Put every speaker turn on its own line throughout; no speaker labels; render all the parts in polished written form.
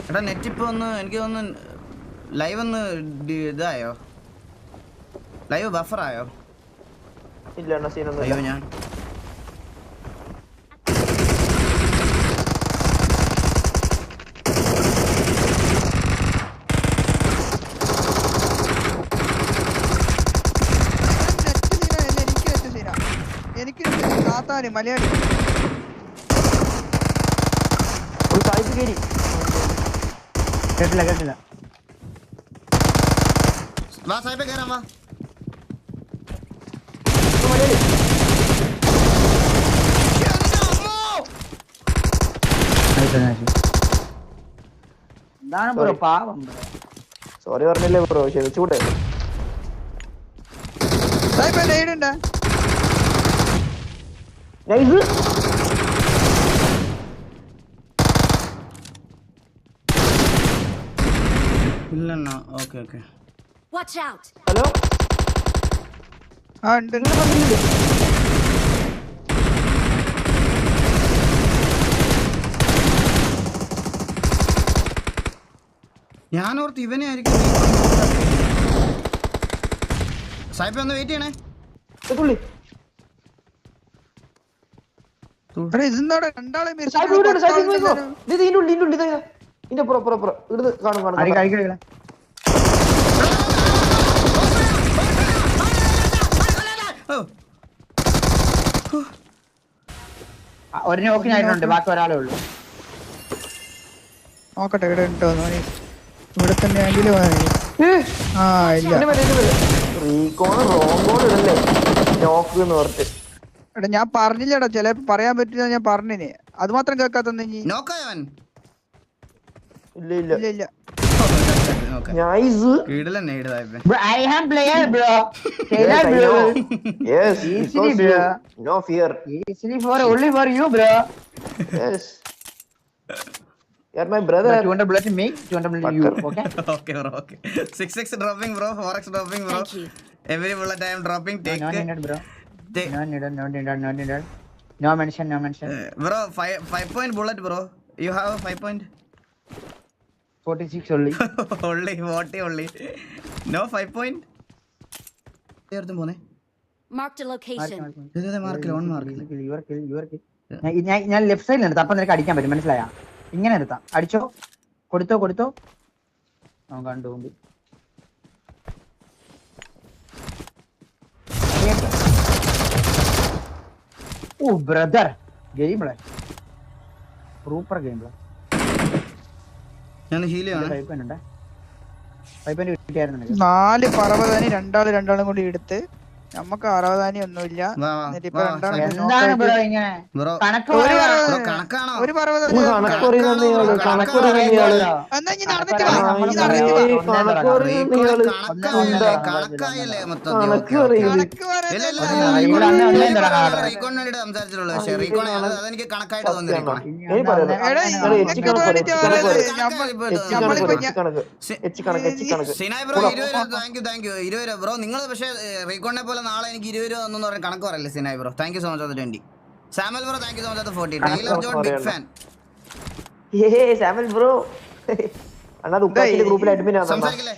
എടാ നെറ്റ് ഇപ്പൊ ഒന്ന് എനിക്ക് തോന്നുന്നു ലൈവ് ഒന്ന് ഇതായോ, ലൈവ് ബഫറായോ?
ഇല്ല സീനൊന്നും.
അയ്യോ ഞാൻ
എനിക്ക് താത്താന് മലയാളി
കേട്ടില്ല
വാ സാഹിബേ കേറാം വാ.
എന്താണ് ബ്രോ പാവം
സോറി പറഞ്ഞില്ലേ ബ്രോ, ക്ഷമിച്ചൂടെ?
ലൈഡുണ്ടാ
നൈസ്.
ഇല്ലെന്നാ ഓക്കെ ഓക്കെ.
ഹലോ
ആ ഉണ്ട്.
ഞാനോർത്ത് ഇവനെ ആയിരിക്കും. സാഹിബ് ഒന്ന് വെയിറ്റ് ചെയ്യണേ.
തുള്ളി
ഇതെന്താ രണ്ടാളെ
ഇതിന്റെ പുറ ഇവിടുന്ന് കാണും.
ഒരു നോക്കിനായിട്ടുണ്ട്, ബാക്കി ഒരാളേ ഉള്ളൂ.
നോക്കട്ടെ ഇവിടെ ഉണ്ടോ ഇവിടെ തന്നെ ആണെങ്കിലും ആ ഇല്ല. എടാ ഞാൻ പറഞ്ഞില്ലടാ, ചിലപ്പോ പറയാൻ പറ്റില്ല. ഞാൻ പറഞ്ഞിന് അത് മാത്രം കേൾക്കാത്ത ഇല്ല.
Bro, I am player, bro. Taylor, bro.
Yes,
easily, bro.
No fear.
Easily for only for you, bro.
Yes. You're my brother.
But you want to bullet me? You want to bullet you? Okay.
Okay, bro. Okay. 6x dropping, bro. 4x dropping, bro. Every bullet I am dropping. Take.
No needed, bro. No needed. No mention.
Bro, 5 point bullet, bro. You have a 5 point.
46 only.
Only 40 only. No 5 point.
Marked a location.
ഞാൻ left സൈഡിൽ എടുത്താ, അപ്പൊ നിനക്ക് അടിക്കാൻ പറ്റും, മനസ്സിലായ? ഇങ്ങനെ എടുത്താ അടിച്ചോ, കൊടുത്തോ കണ്ടു. ഓ brother, game play super game play.
ഞാൻ ഹീലിയാണ്.
4 പറവതാനി രണ്ടാളും കൂടി എടുത്ത് നമുക്ക് 60 ഒന്നുമില്ല. ഒരു പറവതാനി
അതെനിക്ക് കണക്കായിട്ട് തോന്നിയിരിക്കണം. സിനായ് ബ്രോ 20 താങ്ക് യു 20 ബ്രോ. നിങ്ങൾ പക്ഷേ റീകോണിനെ പോലെ നാളെ എനിക്ക് 20 രൂപ തന്നു പറഞ്ഞ കണക്ക് പറയല്ലേ സിനായ് bro. Thank you so much അത് 20. സാമൽ bro thank you so much അത് 40. Tyler John big fan.
സാമൽ ബ്രോ അണ്ണാ ദുഃഖാക്കിലെ ഗ്രൂപ്പിൽ അഡ്മിൻ ആണ്.
സംസാരിക്കല്ലേ?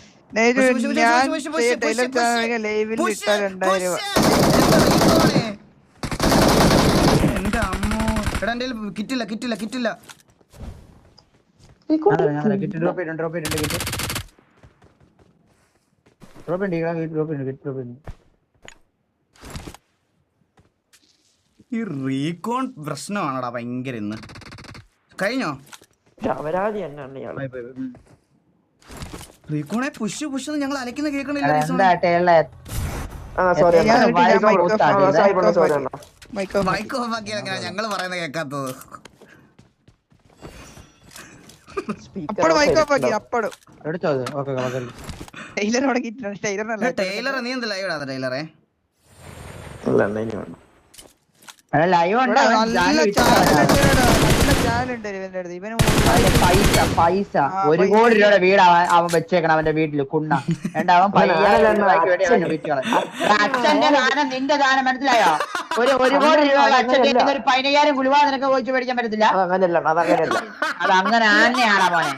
എന്റെ അമ്മോ. എടാ എന്റെ കിറ്റില്ല. ഈ റീകോൺ പ്രശ്നമാണടാ ഭയങ്കര. ഇന്ന് കഴിഞ്ഞോ? റീകോണെ പുഷ് ഞങ്ങൾ അലക്കുന്ന കേൾക്കണില്ല. മൈക്ക് ഓഫ് ആക്കിയാൽ ഞങ്ങൾ പറയുന്ന കേൾക്കാത്തത്. ടൈലർ നീ എന്താ ലൈവ് ഇടാതെ? ടൈലറെ
ലൈവ്
ചാനലുണ്ട് ഇവന്റെ അടുത്ത്. ഇവന്
പൈസ 1 കോടി രൂപയുടെ വീട് അവൻ വെച്ചേക്കണം അവന്റെ വീട്ടില് കുണ്ണ. അവൻ അച്ഛന്റെ ദാനം നിന്റെ ദാനം മനസ്സിലായോ? 1 കോടി രൂപ അച്ഛൻ 15,000 ഗുരുവാ നിനക്ക് ചോദിച്ചു മേടിക്കാൻ പറ്റത്തില്ല. അത് അങ്ങനെ തന്നെയാണോ മോനെ?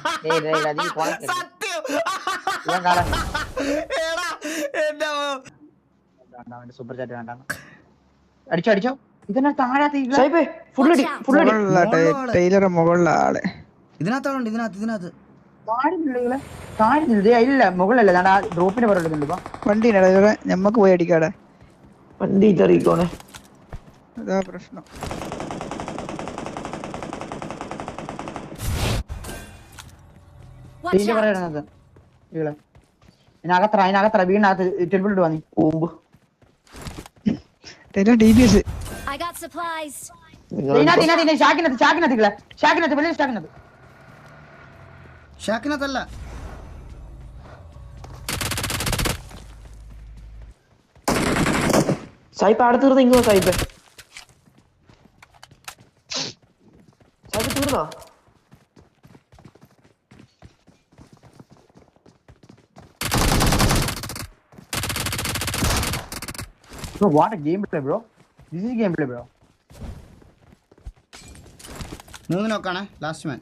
സൂപ്പർ ചാറ്റ് വേണ്ട. അടിച്ചോ ഇതിനെ താഴെ
ടൈലർ മുകളിലെ ആള്
ഇതിനകത്ത്
താഴ്ന്നില്ല. ഇല്ല മുകളിലല്ല ഡ്രോപ്പിന് പറയുന്നുണ്ട്.
വണ്ടി ഞമ്മക്ക് പോയി അടിക്കാടെ
വണ്ടി ഇതറിയിക്കോണേ.
അതാ പ്രശ്നം.
Watch out!
പറയുന്നത് അതിനകത്ര വീടിനകത്ത് ടെമ്പിളിട്ട് വന്നി
കൂമ്പ്
Tyler DBS.
I got supplies.
ഷാക്കിനകത്തല്ല.
സായിപ്പ് അവിടെ തീർന്ന് ഇങ്ങോ സായിപ്പ് തീർന്നോ?
Bro, what a gameplay, bro. This is gameplay, bro.
3 നോക്കാണ് ലാസ്റ്റ് മാൻ.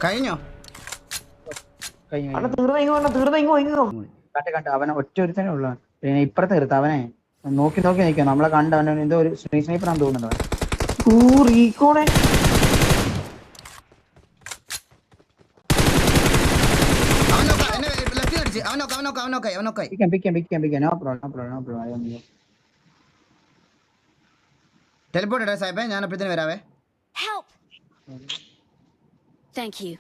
കഴിഞ്ഞോ?
കണ്ട അവനെ ഒറ്റ ഒരുത്തനെ ഉള്ളു. പിന്നെ ഇപ്പുറത്ത് നിർത്ത അവനെ നോക്കി നിൽക്കുക. നമ്മളെ കണ്ട അവനെ എന്തോ ഒരു സ്നൈപ്പറാന്ന് തോന്നുന്നുണ്ട്.
ടെലിപ്പോർട്ട് ഇടേ സാഹിബേ, ഞാൻ അപ്പോഴത്തേന് വരാവേ.
Help! Thank you.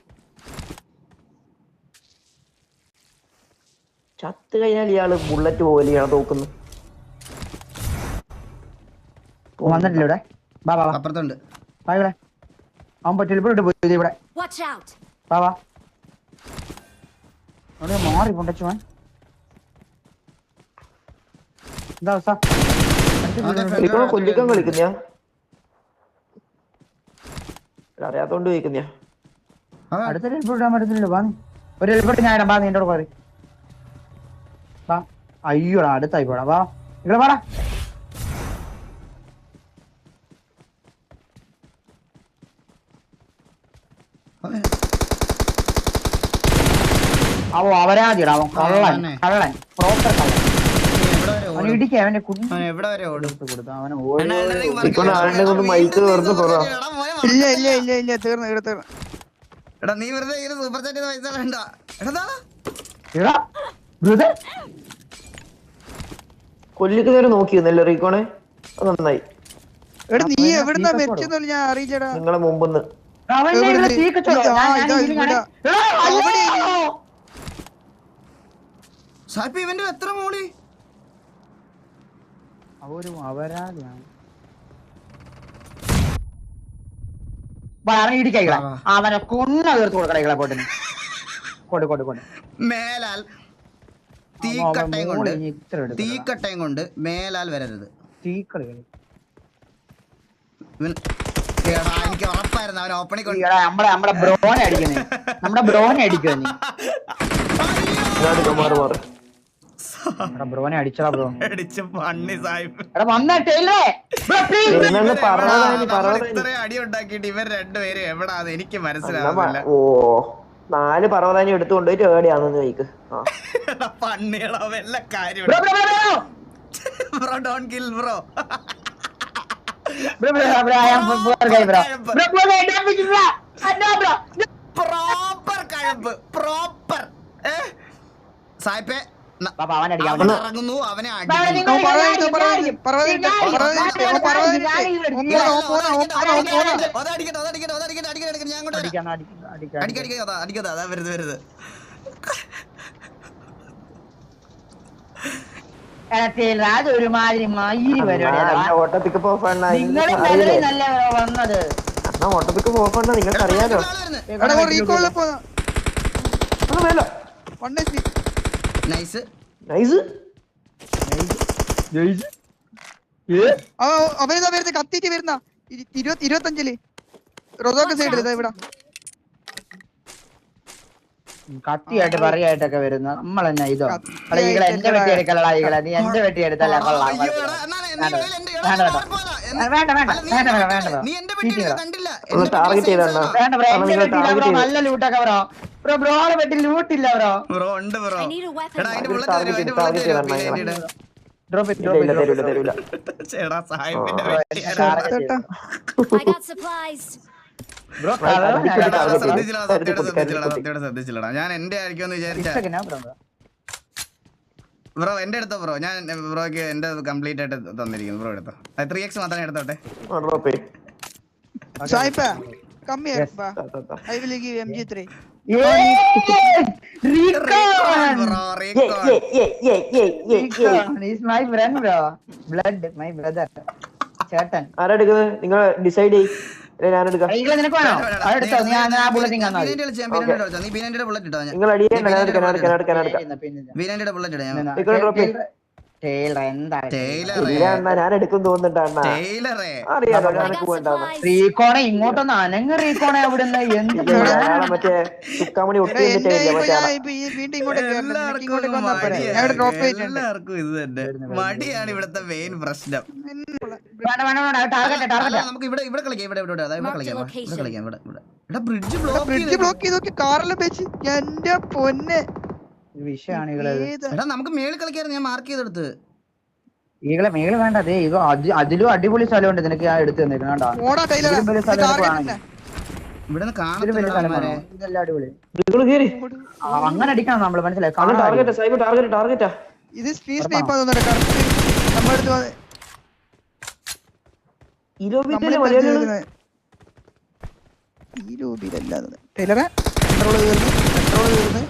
ചത്ത് കഴിഞ്ഞാൽ ഇയാള് ബുള്ളറ്റ് പോലെയാണ് തോക്കുന്നു.
വന്നിട്ടില്ല ഇവിടെ.
അപ്പുറത്തുണ്ട്.
ഇവിടെ അവൻ ടെലിപ്പോർട്ട് പോയി. ഇവിടെ
Watch out!
മാറി കൊണ്ടുവൻ. എന്താ അവസ്ഥ?
കൊല്ലിക്കാൻ കളിക്കുന്ന അറിയാത്തോണ്ട് ചോദിക്കുന്ന
അടുത്ത ടെലിപ്പോർട്ട് ഇടാൻ പറ്റത്തില്ലല്ലോ. ഒരു ടെലിപ്പോർട്ട് ഞാൻ ഇടാം. നിന്റെ കൂടെ അയ്യോടാ അടുത്തായിപ്പോടാ. ഇവിടെ പാടാ. അവരാതിടാ. അവൻ കള്ളൻ പ്രോപ്പർ കള്ളൻ. ഇടിക്ക അവന്റെ കൊടുത്തു. അവനെ
മൈക്ക് വെറുതെ പറ.
ഇല്ല തീർന്നു.
എടാ നീ വെറുതെ സൂപ്പർ ചാറ്റ് പൈസ വേണ്ട.
കൊല്ലിക്ക് നേരെ നോക്കിയിരുന്നല്ലോ റീക്കോണെ. അത് നന്നായി.
നീ എവിടുന്നാ മരിച്ചെന്നല്ല ഞാൻ അറിയിച്ചടാ.
നിങ്ങളെ മുമ്പ്
സാഹിബ് ഇവന്റെ എത്ര മോളി?
അവരാലാണ് അവനെ കൊന്ന തീർത്ത് കൊടുക്കടകളെ പോട്ടിന് കൊടു
മേലാൽ തീക്കട്ടയും കൊണ്ട് മേലാൽ വരരുത്. എനിക്ക് ഉറപ്പായിരുന്നു അവൻ ഓപ്പണിൽ കൊണ്ട്
നമ്മുടെ ബ്രോനെ അടിക്കുന്നേ. നമ്മുടെ ബ്രോനെ അടിക്കുവോ? ബ്രോനെ അടിച്ചടാ. ബ്രോ
അടിച്ച് പണ്ണി സാഹിബ്. ഇത്രയും അടി ഉണ്ടാക്കിയിട്ട് ഇവർ രണ്ടുപേരും എവിടാന്ന് എനിക്ക് മനസ്സിലാവുന്നില്ല.
4 പർവ്വതാനി എടുത്തുകൊണ്ടുപോയിട്ട് എവിടെയാണെന്ന് ചോദിക്ക്.
പണ്ണികളോ വല്ല കാര്യം. Bro don't kill bro. Proper കഴമ്പ് പ്രോപ്പർ. സായിപ്പേ ഇറങ്ങുന്നു അവനെ വരുത്.
ഒരുമാതിരി മയിരി പരിപാടിയാണ്.
ഓട്ടത്തിക്ക് പോകണ്ട
വന്നത്.
ഓട്ടത്തിക്ക് പോകണ്ട നിങ്ങൾക്ക് അറിയാലോ.
നൈസ്.
അവരിതാ വരുന്ന കത്തിട്ട് വരുന്ന 25 റോസോക്ക് സൈഡിൽ ഇതാ ഇവിടെ
കത്തിയായിട്ട് പറയായിട്ടൊക്കെ വരുന്ന നമ്മളെന്നാ ഇതോ ഈകളെ എന്റെ വെട്ടി എടുക്കലടാ ഈകളെ നീ എന്റെ വെട്ടി എടുത്തല്ല കൊള്ളാം
അയ്യോ, എടാ, എന്നാ നീ വെളിയിൽ എന്റെ- എടാ,
വേണ്ട,
മാറി പോയതാ.
വേണ്ട വേണ്ട
അല്ല, നീ
വേണ്ട
എന്റെ
വേണ്ട
വെട്ടി- നീ എന്റെ വെട്ടി
ചീറ്റിങ്ങളാ.
കണ്ടില്ല.
ഒന്ന്
എന്റെ
ടാർഗറ്റ്
വെട്ടി
ചെയ്തണ്ണ.
വേണ്ട ബ്രോ എന്റെ
നിങ്ങൾ
വെട്ടിയില്ല
target
ബ്രോ
ചെയ്ത്.
നല്ല ലൂട്ടൊക്കെ ബ്രോയുടെ വെട്ടി ലൂട്ടില്ല ബ്രോ
ബ്രോ ഉണ്ട് bro.
I need a weapon.
എടാ അതിന്റെ
ഒരു
ബുള്ളറ്റ്
target
തരുമോ? അതിന്റെ
ചെയ്ത്
ബുള്ളറ്റ്
target
തരുമോ?
ചെയ്തണ്ണ
ഇതിന്റെ?
ഡ്രോപ്പ്
തരൂല
ചേടാ സാഹിബിന്റെ
ബ്രോ
വെട്ടി.
ചേട്ടാ
I got supplies.
ബ്രോ
ശ്രദ്ധിച്ചില്ലടാ ഞാൻ എന്റെ ആയിരിക്കുമെന്ന് വിചാരിച്ച ബ്രോ എന്റെ എടുത്തോ ബ്രോ. ഞാൻ ബ്രോക്ക് എന്റെ കംപ്ലീറ്റ് ആയിട്ട് തന്നിരിക്കുന്നു. ബ്രോ എടുത്തോ. 3x മാത്രമേ എടുത്തോട്ടെ.
സായിപ്പ കമ്മി I will give MG3
bro
my friend bro blood my brother ചേട്ടൻ
ആരാ എടുക്കുന്നത്? നിങ്ങൾ ഡിസൈഡ് ചെയ്യ്. ഞാൻ എടുക്കാം.
ഈകളെ നിനക്ക് വേണോ അതെടുത്തോ നീ ആ ബുള്ളറ്റിംഗ് തന്നാ മതി
നീ ബിനാൻഡിയുടെ ബുള്ളറ്റ് ഇട്ടോ.
നിങ്ങൾ അടിയേണ്ട. ഞാൻ എടുക്കാം.
ബിനാൻഡിയുടെ ബുള്ളറ്റ് ഇടാം.
എന്താ
ഞാൻ എടുക്കും തോന്നുന്നുണ്ട് അണ്ണ.
ടൈലറേ
അറിയാലോ
I
ഞാനൊക്കെ
got
വേണ്ടാന്ന്.
supplies.
റീകോണെ ഇങ്ങോട്ടൊന്ന് അനങ്ങ് റീകോണെ അവിടുന്ന് എന്ത്
മറ്റേ ചുക്കാമണി ഒട്ടി
എന്റെ
വെച്ചിട്ടില്ല മറ്റേ ആളെ.
വീണ്ടും ഇങ്ങോട്ട്
എല്ലാവർക്കും
ഇങ്ങോട്ടേക്ക് വന്നാ പോരെ
മടിയാ.
ഞാൻ ഡ്രോപ്പ് ചെയ്തിട്ടുണ്ട്
എല്ലാവർക്കും ഇത് തന്നെ മടിയാണ് ഇവിടുത്തെ മെയിൻ പ്രശ്നം.
വേണ്ട വേണ്ട വേണ്ട ടാർഗറ്റ്
അല്ല,
ടാർഗറ്റ്
നമുക്ക് ഇവിടെ കളിക്കാം. ഇവിടെ കളിക്കാം. ഇവിടെ ബ്രിഡ്ജ്
ബ്രിഡ്ജ് ബ്ലോക്ക് ചെയ്ത് നോക്കി കാറെല്ലാം വെച്ച് എന്റെ പൊന്നെ
വിഷയാണ് ഈകളെ
എടാ നമുക്ക് മേളിൽ കളിക്കാറ്. ഞാൻ മാർക്ക് ചെയ്തെടുത്ത്.
ഈകളെ മേള് വേണ്ട അതെ ഇത് അതിലും അടിപൊളി സ്ഥലമുണ്ട് നിനക്ക് ഞാൻ എടുത്തു തന്നേക്കണം കേട്ടോ
ഓടാ ടൈലർ
ഇതിലും വലിയ സ്ഥലം
ടാർഗറ്റ്
വേണമെങ്കിൽ.
ഇവിടെ
ഇതിലും വലിയ സ്ഥലം
കാണത്തില്ല.
വേണോ? ഇതെല്ലാം അടിപൊളി
നിങ്ങൾ കേറി.
അങ്ങനെ അടിക്കണം നമ്മള് മനസ്സിലായി
അത് ടാർഗറ്റ് സൈബർ ടാർഗറ്റാ.
ഇത് സ്പീഡ് സ്നൈപ്പ് ആണെന്ന് കറക്റ്റ് നമ്മളെടുത്ത് ഈ രൂപയിലല്ലാതെ ടൈലറെ പെട്രോൾ തീർന്ന്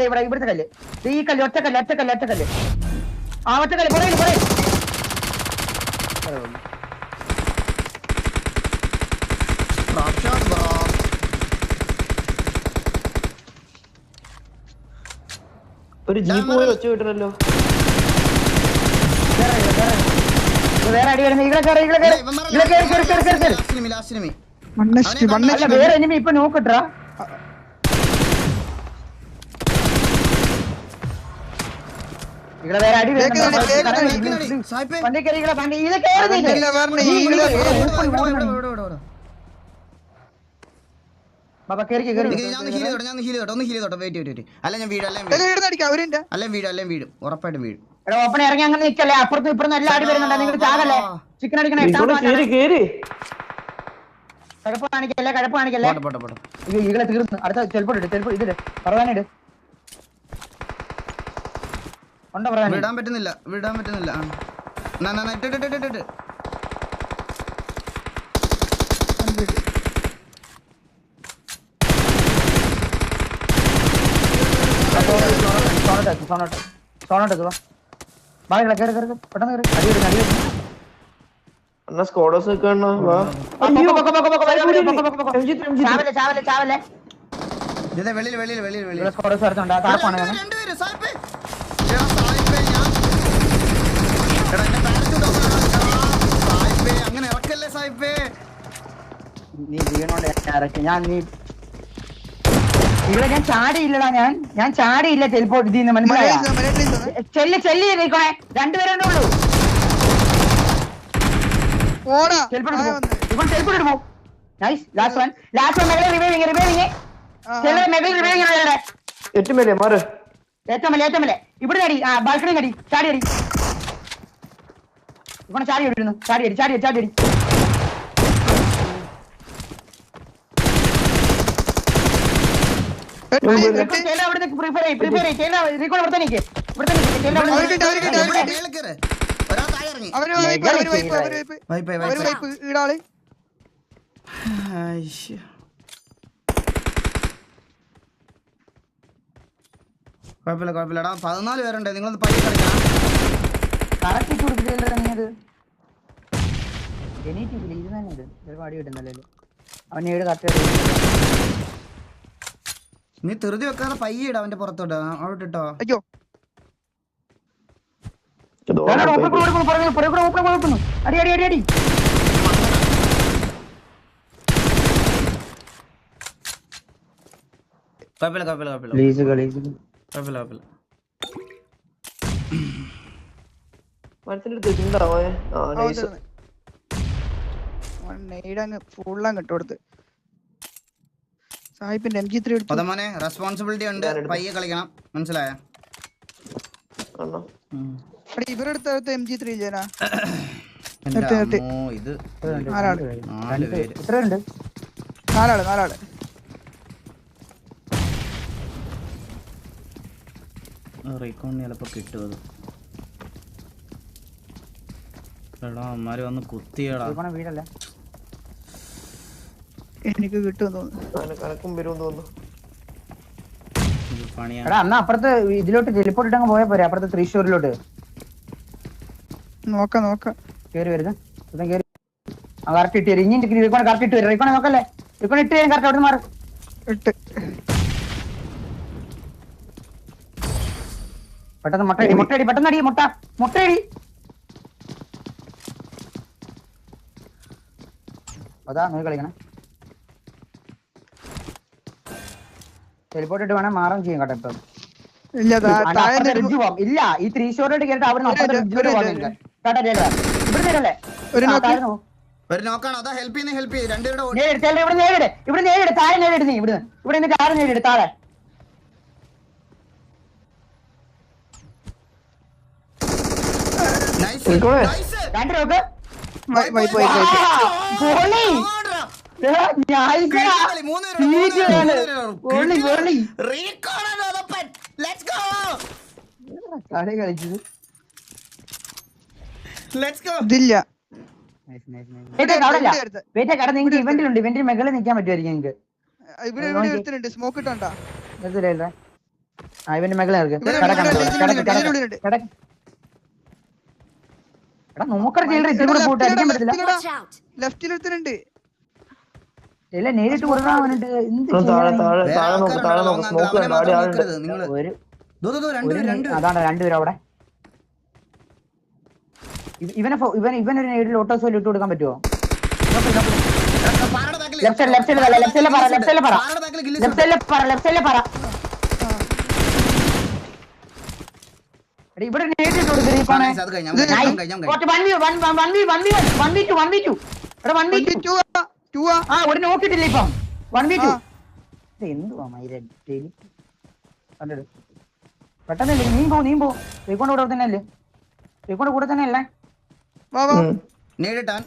ഇവിടെ ഇവിടുത്തെ കല്ല് ഈ കല്ല് ഒറ്റക്കല്ല് ആ ഒറ്റക്കല്ല് പറയല്
ഒരു ജീപ്പ് പോയി വെച്ച് വിട്ടണല്ലോ.
വേറെ അടി വരുന്നത് ഈകളെ വേറെ എനിമി ഇപ്പൊ നോക്കട്ടാ ഇവിടെ വേറെ അടി വണ്ടി കയറി വണ്ടി ഇതൊക്കെ ബാബാ കയറി
അല്ല ഞാൻ വീട് അല്ലേ വീടും ഉറപ്പായിട്ടും വീടും.
ഓപ്പൺ ഇറങ്ങി അങ്ങനെ നിൽക്കല്ലേ അപ്പുറത്തും ഇപ്പുറത്തും എല്ലാം അടി വരുന്നുണ്ട് നിങ്ങൾ ചാകല്ലേ ചിക്കൻ അടിക്കണേ കഴപ്പ് കാണിക്കല്ലേ ഈകളെ തീർന്നു അടുത്ത ചെലപ്പോട്ട് ഇതില് പറയാനിട് ഉണ്ടോ പറയാൻ
വിടാൻ പറ്റുന്നില്ല. ഇട്ടിട്ട്
സോണോട്ട് ബാഗികളെ കയറി പെട്ടെന്ന് കയറി അടി വരുന്നു
അണ്ണാ സ്കോഡോസ് നിൽക്കണ വാ.
ചാവല്ലേ
ഇതിന്റെ വെളിയിൽ
സ്കോഡസ് വരത്തുണ്ട് ആ താപ്പാണ് ഞാൻ
രണ്ടുപേരും സായിപ്പേ. എടാ സായിപ്പേ, എടാ എന്നെ parachute off ആണ്. സായിപ്പേ, അങ്ങനെ ഇറക്കല്ലേ സായിപ്പേ.
നീ വീണോണ്ട് ഇറക്കി ഞാൻ നീ ഇവിടെ ഞാൻ ചാടിയില്ലടാ ഞാൻ ചാടിയില്ല ടെലിപ്പോർട്ട് ഇതിന്ന് മനസ്സിലായോ ചെല്ലി നീക്കണേ രണ്ടുപേരെ ഉള്ളൂ ടെലിപ്പോർട്ട് പോ നൈസ് ലാസ്റ്റ് വൺ മെഗൽ റിവൈവിങ് മെഗൽ റിവൈവിങ്
ഏറ്റവും മേലെ മാറ്.
ഏറ്റവും മേലെ ഇവിടെ അടി ആ ബാൽക്കണി അടി ചാടി അടി ഇവിടെ ചാടി അടിക്കുന്നു ചാടി അടി പ്രിഫർ
മേളിൽ കേറ്. ഒരാൾ താഴെ ഇറങ്ങി.
ഈടാള്
ആയിശ്ശ്. കുഴപ്പമില്ലടാ. 14 പേരുണ്ട്. നിങ്ങളൊന്ന് പയ്യെ കളിക്കണം.
കറക്റ്റ് കൊടുത്തില്ലത് എണീറ്റില്ല ഇത് തന്നെ ഇത് ചിലപ്പോൾ അടി കിട്ടുന്നല്ലോ അവൻ ഏഴ് കറക്റ്റ്
നീ തെറുതി വെക്കാതെ പയ്യടാ അവന്റെ പുറത്തോട്ട് അവിടെ ഇട്ടോ.
അയ്യോ
അടി അടി അടി അടി
കുഴപ്പമില്ല
പ്ലീസ് കളീസ്
കുഴപ്പമില്ല.
മനസ്സിലെടുത്ത് ചിന്താവോ? നൈസ്.
നെയ്ഡങ്ങ് ഫുള്ളങ്ങ് ഇട്ടുകൊടുത്ത് സാഹിബിന്റെ MG3 എടുത്തു.
അതമോനെ റെസ്പോൺസിബിലിറ്റി ഉണ്ട്, പയ്യെ കളിക്കണം, മനസ്സിലായോ?
ഇവരെടുത്ത് MG3 ഇല്ലേനാ?
ഇത്
നാലാള്.
4 പേര്.
എത്രയുണ്ട്?
നാലാള്.
റീകോൺ ചിലപ്പോ കിട്ടും അത്. എടാ അമ്മാര് വന്ന് കുത്തിയടാ.
വീടല്ലേ
എനിക്ക് കിട്ടുമെന്ന് തോന്നുന്നു.
കണക്കും വരും തോന്നുന്നു.
പണിയാ.
എടാ അന്ന് അപ്പുറത്ത് ഇതിലോട്ട് ടെലിപ്പോർട്ട് ഇട്ടങ്ങ് പോയാ പോരെ, അപ്പുറത്ത് 3 സ്റ്റോറിലോട്ട്
നോക്കാം.
കേറി വരുന്നത് കേറി കറക്റ്റ് ഇട്ട് വരും. ഇനി റീക്കോണെ കറക്റ്റ് ഇട്ട് വരും. റീക്കോണെ നോക്കല്ലേ, റീക്കോണെ ഇട്ട് കറക്റ്റ് അവിടെ മാറും.
ഇട്ട്
പെട്ടെന്ന് മുട്ടയടി പെട്ടെന്ന് അടി മുട്ടയടി. അതാ നോക്കി കളിക്കണേ. ടെലിപ്പോർട്ട് ഇട്ട് വേണേ മാറും ചെയ്യും കേട്ടോ. ഇപ്പം
ഇല്ല
ഇല്ല ഈ 3 സ്റ്റോറിലോട്ട് കേട്ടിട്ട് അവിടെ
ഒരു നോക്കാണോ? അതാ ഹെൽപ്പ് ചെയ്യ് രണ്ടുപേരുടെ
ഇവിടെ നേരിട് താഴെ നേരിട്. നീ ഇവിടെ നിന്ന് താഴെ നേരിട്. താഴെ രണ്ട് നോക്ക്.
ഇതില്ല.
നിങ്ങൾക്ക് ഇവന്റിലുണ്ട്. ഇവന്റിൽ മെഗളിൽ നിൽക്കാൻ പറ്റുമായിരിക്കും നിങ്ങൾക്ക്.
ഇവിടെ സ്മോക്ക് ഇട്ടോണ്ടാ
ഇവന്റെ മെഗളിൽ
Watch out!
ലെഫ്റ്റിൽ ഒരുത്തനുണ്ട്.
നേരിട്ട് കൊടുക്കാനുണ്ട്. അതാണ് രണ്ടുപേരും അവിടെ. ഇവനൊരു നേരിൽ ഓട്ടോസോയിൽ ഇട്ട് കൊടുക്കാൻ പറ്റുമോ? ഇവിടെ നേരിട്ട് ഒരു നോക്കിട്ടില്ല ഇപ്പം 1v2. എന്തുവാ പെട്ടെന്നല്ലേ നീ പോ റീക്കോണ്ട് കൂടെ തന്നെ അല്ലേ? റീക്കോണ്ട് കൂടെ തന്നെ അല്ലേ?
നേരിട്ടാൻ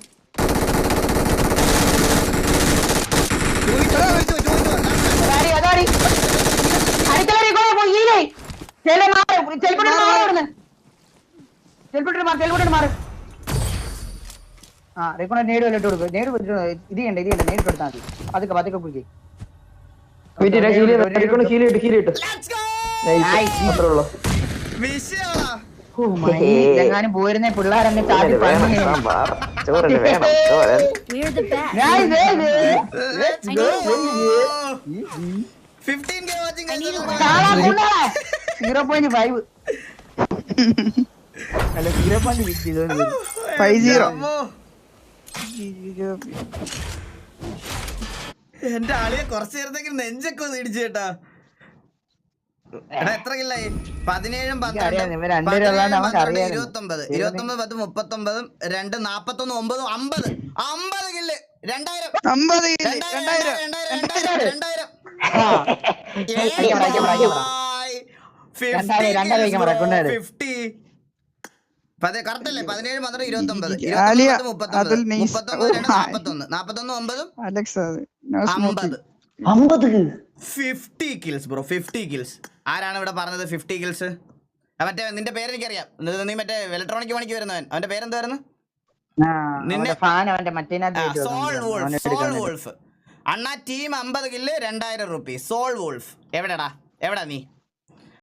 നേട് വല്ലിട്ട് കൊടുക്കും. നേട് ഇത് ചെയ്യണ്ട നേരിട്ട് എടുത്താൽ മതി. പതുക്കെ പോയി എങ്ങാനും പോയിരുന്നേ പിള്ളേരങ്ങ് ചാടി
We're the best.
0.5 അല്ല 0.50
എന്റെ ആളിയെ കുറച്ചു നേരത്തേക്ക് നെഞ്ചൊക്കെ ഒന്ന് ഇടിച്ചു കേട്ടാ. എത്ര കില്ലായി? 17 29 29 10 39 2 41 9 50 കില്ല് 2000 കറക്റ്റല്ലേ? 17 12 29 50 kills bro. 50 കിൽസ്. ആരാണ് ഇവിടെ പറഞ്ഞത് 50 കിൽസ്? മറ്റേ നിന്റെ പേര് എനിക്കറിയാം. നീ മറ്റേ ഇലക്ട്രോണിക് പണിക്ക് വരുന്നവൻ. അവന്റെ പേരെന്തായിരുന്നു? Soul Wolf. അണ്ണാ team 50 kill 2000 rupees. Soul Wolf എവിടെടാ നീ?